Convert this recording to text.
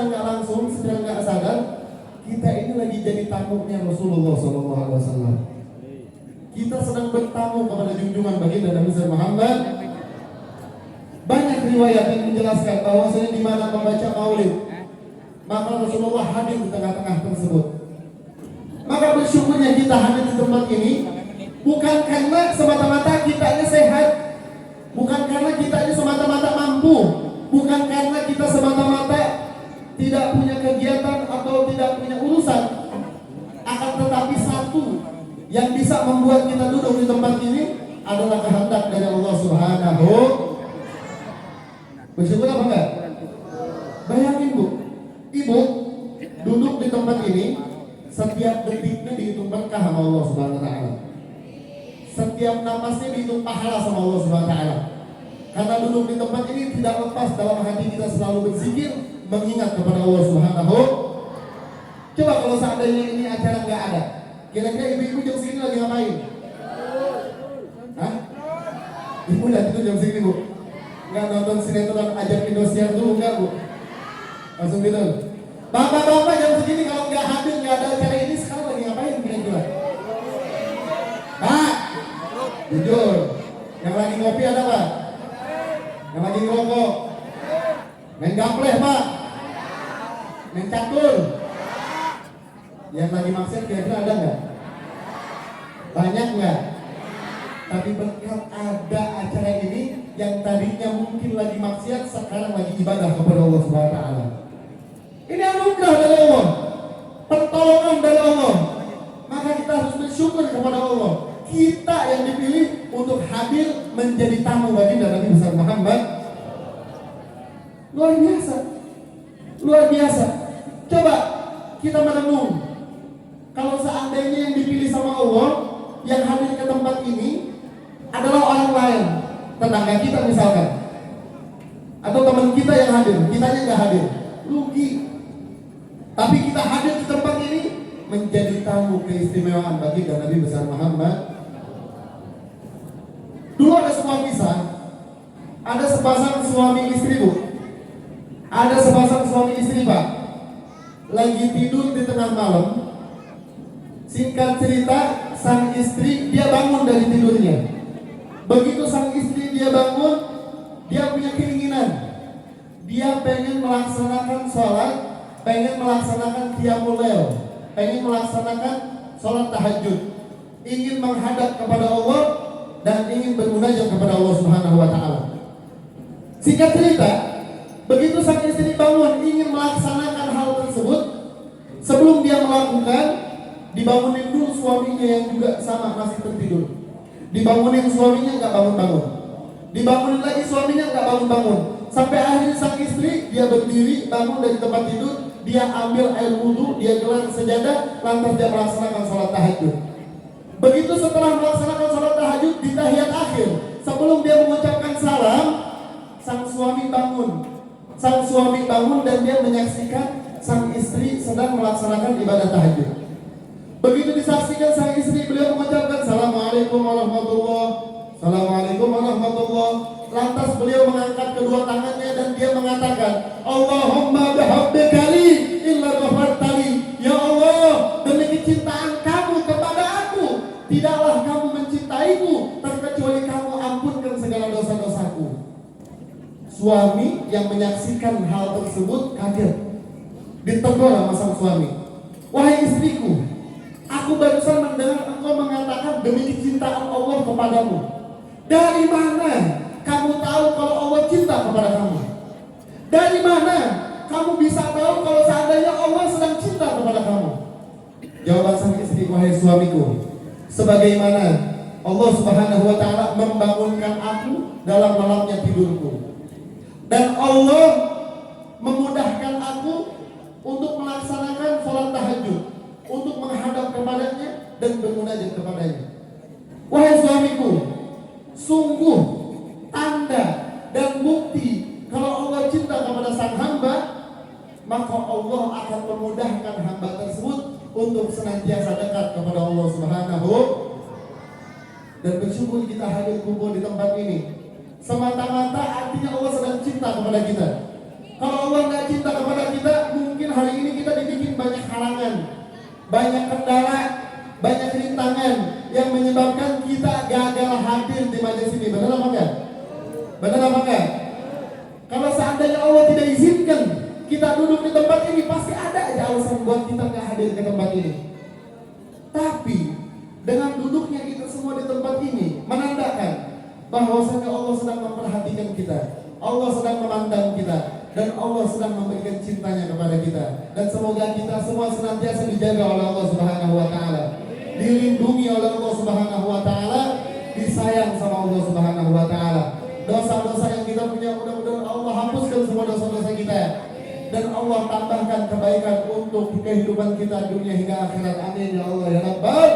nggak langsung, secara nggak sadar, kita ini lagi jadi tamunya Rasulullah SAW. Kita sedang bertamu kepada junjungan baginda Nabi Muhammad. Banyak riwayat yang menjelaskan bahwasanya di mana membaca maulid, maka Rasulullah hadir di tengah-tengah tersebut. Maka bersyukurnya kita hadir di tempat ini bukan karena semata-mata kita ini sehat, bukan karena kita ini semata-mata mampu, bukan karena kita semata-mata tidak punya kegiatan atau tidak punya urusan. Akan tetapi satu yang bisa membuat kita duduk di tempat ini adalah kehendak dari Allah Subhanahu. Bersyukur apa enggak? Bayangin Bu, Ibu duduk di tempat ini, setiap detiknya dihitung berkah sama Allah Subhanahu wa taala. Setiap napasnya dihitung pahala sama Allah Subhanahu wa taala. Karena duduk di tempat ini tidak lepas dalam hati kita selalu berzikir, mengingat kepada Allah Subhanahu. Coba kalau seandainya ini acara nggak ada, kira-kira ibu-ibu jam segini lagi ngapain? Hah? Ibu lihat itu jam segini Bu? Nggak nonton sinetron Ajak Indosiar dulu nggak Bu? Langsung gitu. Bapak-bapak jam segini kalau nggak hadir, nggak ada acara ini, sekarang lagi ngapain kira-kira? Pak, jujur, yang lagi ngopi ada Pak? Yang lagi ngerokok? Main gapleh Pak? Main catur? Yang lagi maksiat kira-kira ada nggak? Banyak nggak? Tapi berkat ada acara ini, yang tadinya mungkin lagi maksiat, sekarang lagi ibadah kepada Allah Subhanahu wa taala. Ini anugerah dari Allah, pertolongan dari Allah. Maka kita harus bersyukur kepada Allah. Kita yang dipilih untuk hadir menjadi tamu baginda Nabi besar Muhammad. Luar biasa, luar biasa. Coba kita merenung, kalau seandainya yang dipilih sama Allah, yang hadir ke tempat ini adalah orang lain, tetangga kita misalkan, atau teman kita yang hadir, kitanya nggak hadir, rugi. Tapi kita hadir di tempat ini menjadi tamu keistimewaan baginda Nabi besar Muhammad. Dulu ada sebuah kisah, ada sepasang suami istri Bu, ada sepasang suami istri Pak, lagi tidur di tengah malam. Singkat cerita, sang istri dia bangun dari tidurnya. Begitu sang istri dia bangun, dia punya keinginan, dia pengen melaksanakan sholat, pengen melaksanakan qiyamul lail, pengen melaksanakan sholat tahajud, ingin menghadap kepada Allah dan ingin bermunajat kepada Allah Subhanahu wa taala. Singkat cerita, begitu sang istri bangun ingin melaksanakan hal tersebut, sebelum dia melakukan, dibangunin dulu suaminya yang juga sama masih tertidur. Dibangunin suaminya nggak bangun-bangun, dibangunin lagi suaminya nggak bangun-bangun, sampai akhirnya sang istri dia berdiri bangun dari tempat tidur, dia ambil air wudhu, dia gelar sejadah, lantas dia melaksanakan sholat tahajud. Begitu setelah melaksanakan sholat tahajud di tahiyat akhir, sebelum dia mengucapkan salam, sang suami bangun. Sang suami bangun dan dia menyaksikan sang istri sedang melaksanakan ibadah tahajud. Begitu disaksikan sang istri, beliau mengucapkan Assalamualaikum warahmatullahi wabarakatuh. Assalamualaikum warahmatullahi wabarakatuh. Lantas beliau mengangkat kedua tangannya dan dia mengatakan, Allahumma bihabbika li illa ghafartali. Ya Allah, demi kecintaan kamu kepada aku, tidaklah kamu mencintaiku terkecuali kamu ampunkan segala dosa-dosaku. Suami yang menyaksikan hal tersebut kaget, ditegur sama sang suami. Wahai istriku, aku barusan mendengar engkau mengatakan demi kecintaan Allah kepadamu. Dari mana kamu tahu kalau Allah cinta kepada kamu? Dari mana kamu bisa tahu kalau seandainya Allah sedang cinta kepada kamu? Jawaban sang istri, wahai suamiku, sebagaimana Allah Subhanahu wa taala membangunkan aku dalam malamnya tidurku, dan Allah memudahkan aku untuk melaksanakan sholat tahajud, untuk menghadap kepadanya dan bermunajat kepadanya. Wahai suamiku, sungguh tanda dan bukti kalau Allah cinta kepada sang hamba, maka Allah akan memudahkan hamba tersebut untuk senantiasa dekat kepada Allah Subhanahu. Dan bersyukur kita hadir kumpul di tempat ini semata-mata artinya Allah sedang cinta kepada kita. Kalau Allah nggak cinta kepada kita, kendala, banyak rintangan yang menyebabkan kita gagal hadir di majelis ini. Benar apa enggak? Benar apa enggak? Kalau seandainya Allah tidak izinkan kita duduk di tempat ini, pasti ada aja alasan buat kita nggak hadir ke tempat ini. Tapi dengan duduknya kita semua di tempat ini menandakan bahwasanya Allah sedang memperhatikan kita, Allah sedang memandang kita, dan Allah sedang memberikan cintanya kepada kita. Dan semoga kita semua senantiasa dijaga oleh Allah Subhanahu wa taala, dilindungi oleh Allah Subhanahu wa taala, disayang sama Allah Subhanahu wa taala. Dosa-dosa yang kita punya mudah-mudahan Allah hapuskan semua dosa-dosa kita, dan Allah tambahkan kebaikan untuk kehidupan kita dunia hingga akhirat. Amin ya Allah ya Rabbal